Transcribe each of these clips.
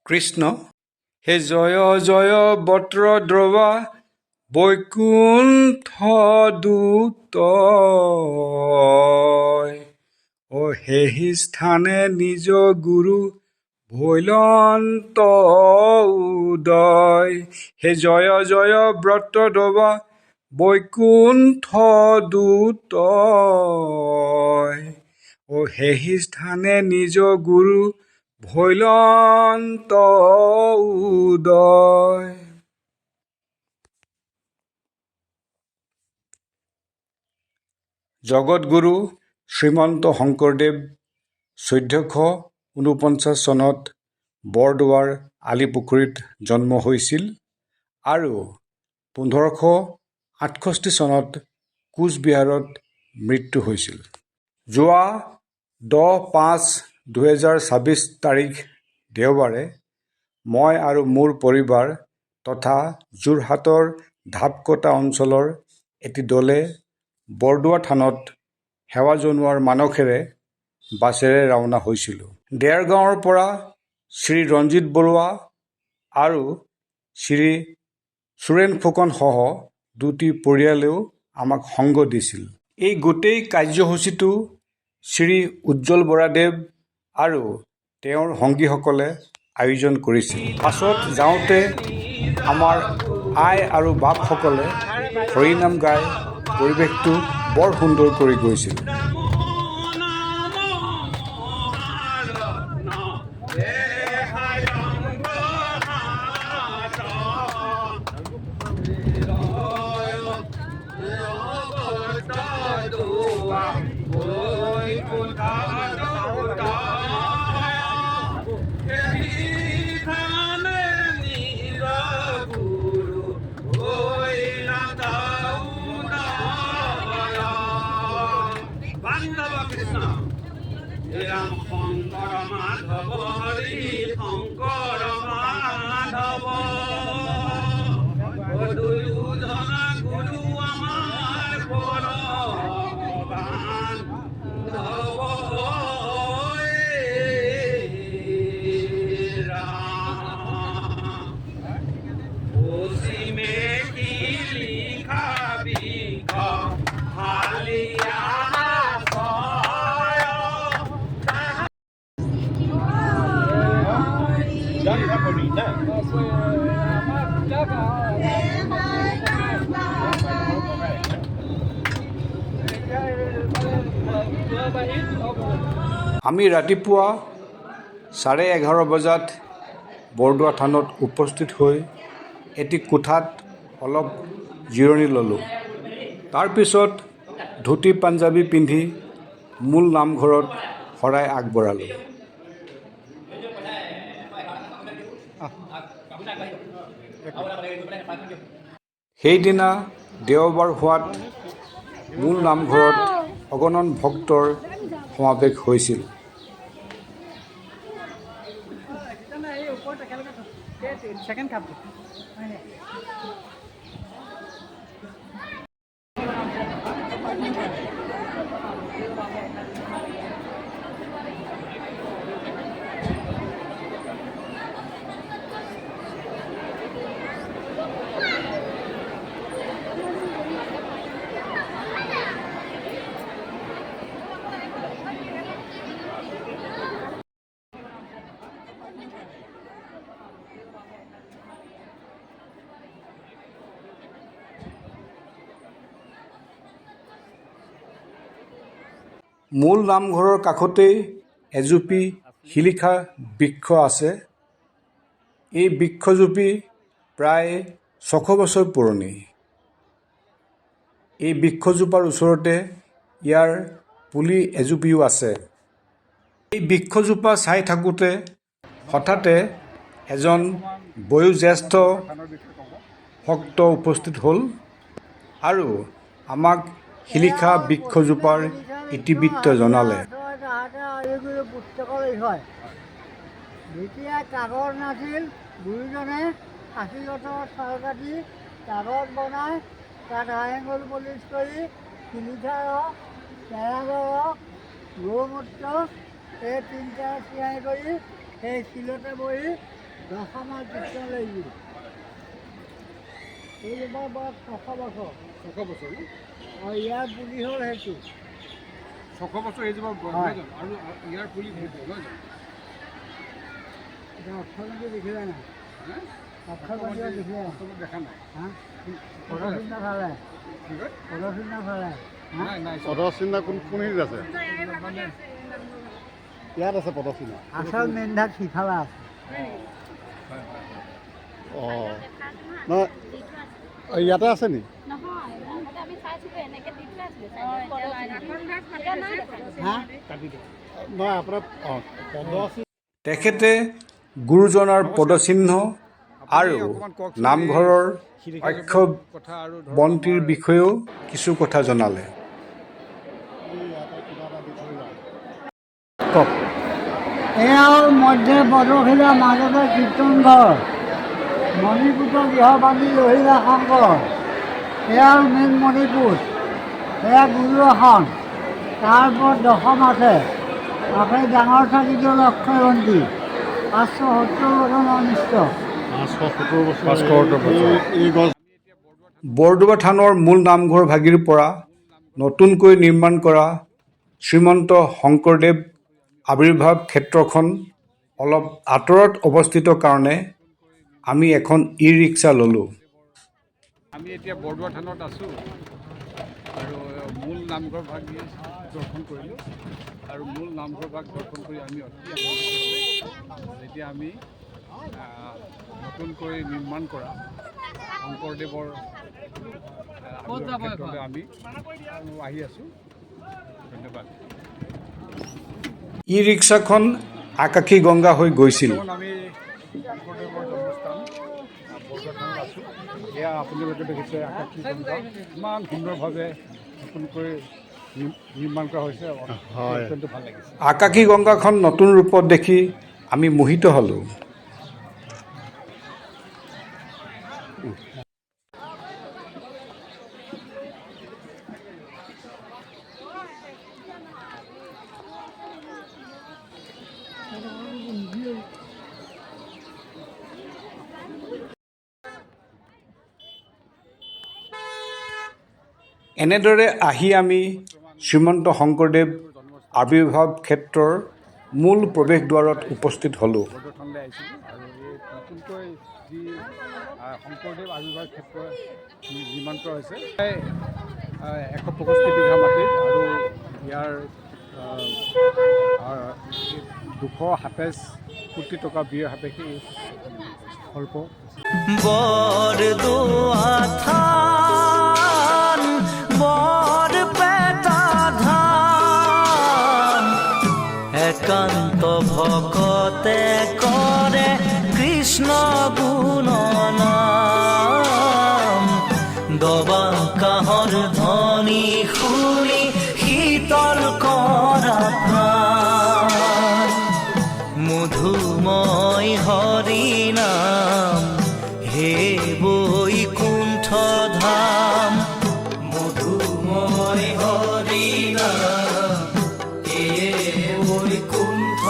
কৃষ্ণ হে জয় জয় বত্ৰ দ্ৰৱা বৈকুণ্ঠ দূত হেহি স্থানে নিজ গুৰু ভৈলন্ত উদয় হে জয় জয় ব্ৰত দ্ৰৱা বৈকুণ্ঠ দূত হেহি স্থানে নিজ গুৰু ভৈলন্ত উদয়। জগতগুৰু শ্ৰীমন্ত শংকৰদেৱ 1449 চনত বৰদোৱাৰ আলিপুখুৰীত জন্ম হৈছিল আৰু 1568 চনত কোচবিহাৰত মৃত্যু হৈছিল। যোৱা 10-5-2026 তাৰিখ দেওবাৰে মই আৰু মোৰ পৰিবাৰ তথা যোৰহাটৰ ঢাপকটা অঞ্চলৰ এটি দলে বৰদোৱা থানত সেৱা জনোৱাৰ মানসেৰে বাছেৰে ৰাওনা হৈছিলোঁ। দেৰগাঁৱৰ পৰা শ্ৰী ৰঞ্জিত বৰুৱা আৰু শ্ৰী সুৰেণ ফুকন সহ দুটি পৰিয়ালেও আমাক সংগ দিছিল। এই গোটেই কাৰ্যসূচীটো শ্ৰী উজ্জ্বল বৰাদেৱ আৰু তেওঁৰ সংগীসকলে আয়োজন কৰিছিল। বাছত যাওঁতে আমাৰ আই আৰু বাপসকলে হৰিনাম গাই পৰিৱেশটো বৰ সুন্দৰ কৰি গৈছিল। শংকৰ মাধৱ হৰি শংকৰ মাধৱ দুয়োজনা গুৰু আমাৰ পৰম বান্ধৱ পশ্চিমে কি লিখাবি হালিয়া আমি ৰাতিপুৱা 11:30 বজাত বৰদোৱা থানত উপস্থিত হৈ এটি কোঠাত অলপ জিৰণি ল'লোঁ। তাৰপিছত ধুতি পাঞ্জাবী পিন্ধি মূল নামঘৰত শৰাই আগবঢ়ালোঁ। সেইদিনা দেওবাৰ হোৱাত মূল নামঘৰত অগণন ভক্তৰ সমাৱেশ হৈছিল। মূল নামঘৰৰ কাষতেই এজুপি শিলিখা বৃক্ষ আছে। এই বৃক্ষজুপি প্ৰায় 600 বছৰ পুৰণি। এই বৃক্ষজোপাৰ ওচৰতে ইয়াৰ পুলি এজুপিও আছে। এই বৃক্ষজোপা চাই থাকোঁতে হঠাতে এজন বয়োজ্যেষ্ঠ ভক্ত উপস্থিত হ'ল আৰু আমাক শিলিখা বৃক্ষজোপাৰ ইতিবৃত্ত জনালে। যেতিয়া কাগজ নাছিল, গুৰুজনে 80 গছৰ চাল কাটি কাগজ বনাই তাত হাইএংগল পলিচ কৰি শিলিখা ৰস, কেৰাগৰ ৰস, গৌমূত্ৰ এই তিনিটা চিয়াই কৰি সেই শিলতে বহি দশমা কীৰ্তন লাগিব এইবাৰ বৰ 600 বছৰ 600 বছৰ ন? আৰু ইয়াৰ পুলি হ'ল সেইটো 600 বছৰ এইজোপা নহয় জানো? আৰু ইয়াৰ পুলি সেইটো নহয় জানো? এতিয়া অক্ষৰমুখী দেখিলে নাই হে? অক্ষৰমুখী দেখিলে অসমত দেখা নাই। হা পদচিহ্ন চালে কি কয়? পদচিহ্ন চালে হা নাই নাই পদচিহ্ন কোন হেৰিত আছে? ইয়াত আছে পদচিহ্ন। আচল মেইনভাগ সিফালে আছে অঁ নহয় ইয়াতে আছে নি? হা নহয় আপোনাৰ অঁ পদচিহ্ন তেখেতে গুৰুজনাৰ পদচিহ্ন আৰু নামঘৰৰ অক্ষৰ কথা আৰু বন্তিৰ বিষয়েও কিছু কথা জনালে। ইয়াতে কিবা এটা দি থৈ যায়। কওক এয়া হ'ল মধ্যে বৰশিলা মাজতে কীৰ্তন ঘৰ মণিপুত্ৰ গৃহবাদী লহিলা শংকৰ এয়া হ'ল মেইন মণিপুৰ এয়া গুৰু আসন তাৰ ওপৰত দশম আছে আপুনি ডাঙৰ চাকিটো অক্ষয়বন্তী 570 বছৰ অনিষ্ট 570 বছৰ 570 বছৰ। এই গছ বৰদোৱা থানৰ মূল নামঘৰ ভাগিৰ পৰা নতুনকৈ নিৰ্মাণ কৰা শ্ৰীমন্ত শংকৰদেৱ আৱিৰ্ভাৱ ক্ষেত্ৰখন অলপ আঁতৰত অৱস্থিত কাৰণে আমি এখন ই-ৰিক্সা ল'লোঁ। আমি এতিয়া বৰদোৱা থানত আছোঁ আৰু মূল নামঘৰ ভাগ দৰ্শন কৰিলোঁ আৰু মূল নামঘৰ ভাগ দৰ্শন কৰি আমি অতি আনন্দিত হ'লোঁ। যেতিয়া আমি নতুনকৈ নিৰ্মাণ কৰা শংকৰদেৱৰ ক্ষেত্ৰলৈ আমি আহি আছোঁ। ধন্যবাদ। ই-ৰিক্সাখন আকাশী গংগা হৈ গৈছিল। বৰ্তমান আমি শংকৰদেৱৰ জন্মস্থান বৰদোৱা থানত আছোঁ। এয়া আপোনালোকে দেখিছে আকাশী গংগা ইমান সুন্দৰভাৱে নতুনকৈ নিৰ্মাণ কৰা হৈছে। হয়। অত্যন্ত ভাল লাগিছে। আকাশী গংগাখন নতুন ৰূপত দেখি আমি মোহিত হ'লোঁ। এনেদৰে আহি আমি শ্ৰীমন্ত শংকৰদেৱ আৱিৰ্ভাৱ ক্ষেত্ৰৰ মূল প্ৰৱেশদ্বাৰত উপস্থিত হ'লোঁ। বৰদোৱা থানলৈ আহিছিলোঁ আৰু এই নতুনকৈ যি শংকৰদেৱ আৱিৰ্ভাৱ ক্ষেত্ৰ নিৰ্মাণ কৰা হৈছে প্ৰায় 165 বিঘা মাটিত আৰু ইয়াৰ 227 কোটি টকা ব্যয় সাপেক্ষে এই প্ৰকল্প বৰদোৱা থান বৰপেটা ধাম একান্ত ভকতে কৰে কৃষ্ণ গুণনাম দবা কাহৰ ধ্বনি শুনি শীতল কৰা প্ৰাণ মধুময় হৰি নাম হে বৈকুণ্ঠ ধাম মধুময় হৰি নাম হে বৈকুণ্ঠ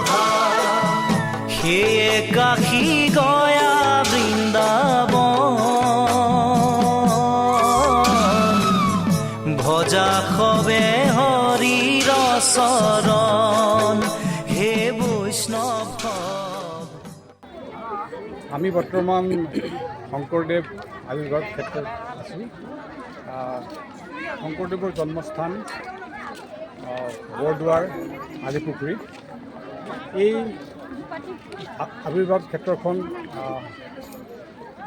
ধাম সেয়ে কাশী গয়া বৃন্দাবন ভজা সবে হৰিৰ চৰণ হে বৈষ্ণৱ। আমি বৰ্তমান শংকৰদেৱ আৱিৰ্ভাৱ ক্ষেত্ৰত আছোঁ। শংকৰদেৱৰ জন্মস্থান বৰদোৱাৰ আলিপুখুৰীত। এই আৱিৰ্ভাৱ ক্ষেত্ৰখন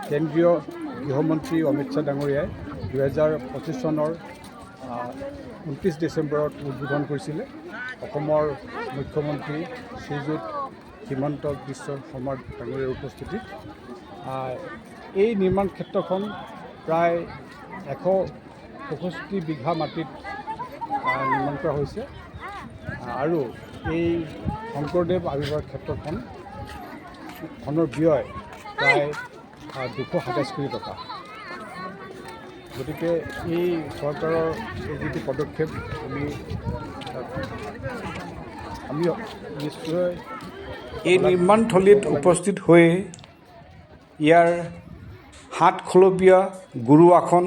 কেন্দ্ৰীয় গৃহমন্ত্ৰী অমিত শ্বাহ ডাঙৰীয়াই 2025 চনৰ 29 ডিচেম্বৰত উদ্বোধন কৰিছিলে। অসমৰ মুখ্যমন্ত্ৰী শ্ৰীযুত হিমন্ত বিশ্ব শৰ্মা ডাঙৰীয়াৰ উপস্থিতিত এই নিৰ্মাণ ক্ষেত্ৰখন প্ৰায় 165 বিঘা মাটিত নিৰ্মাণ কৰা হৈছে আৰু এই শংকৰদেৱ আৱিৰ্ভাৱ ক্ষেত্ৰখনৰ ব্যয় প্ৰায় 227 কোটি টকা। গতিকে এই চৰকাৰৰ এই যিটো পদক্ষেপ আমি নিশ্চয় এই নিৰ্মাণথলীত উপস্থিত হৈ ইয়াৰ 7 খলপীয়া গুৰু আসন,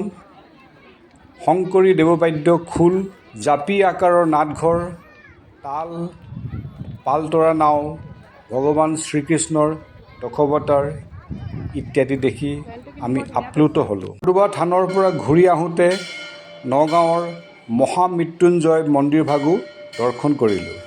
শংকৰী দেৱবাদ্য খোল, জাপি আকাৰৰ নাটঘৰ, তাল, পালতৰা নাও, ভগৱান শ্ৰীকৃষ্ণৰ দশৱতাৰ ইত্যাদি দেখি আমি আপ্লুত হ'লোঁ। বৰদোৱা থানৰ পৰা ঘূৰি আহোঁতে নগাঁৱৰ মহামৃত্যুঞ্জয় মন্দিৰভাগো দৰ্শন কৰিলোঁ।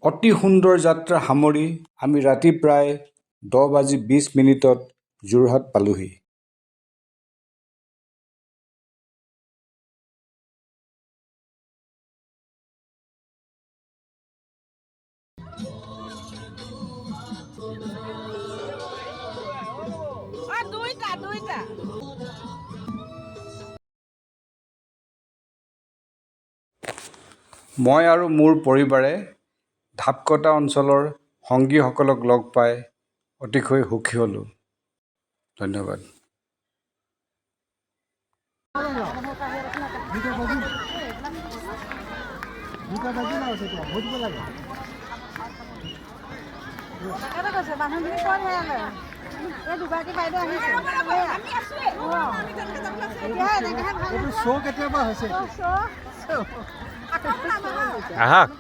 অতি সুন্দৰ যাত্ৰা সামৰি আমি ৰাতি প্ৰায় 10:20 যোৰহাট পালোহি। মই আৰু মোৰ পৰিবাৰে ঢাপকটা অঞ্চলৰ সংগীসকলক লগ পাই অতিশয় সুখী হ'লোঁ। ধন্যবাদ। আহক।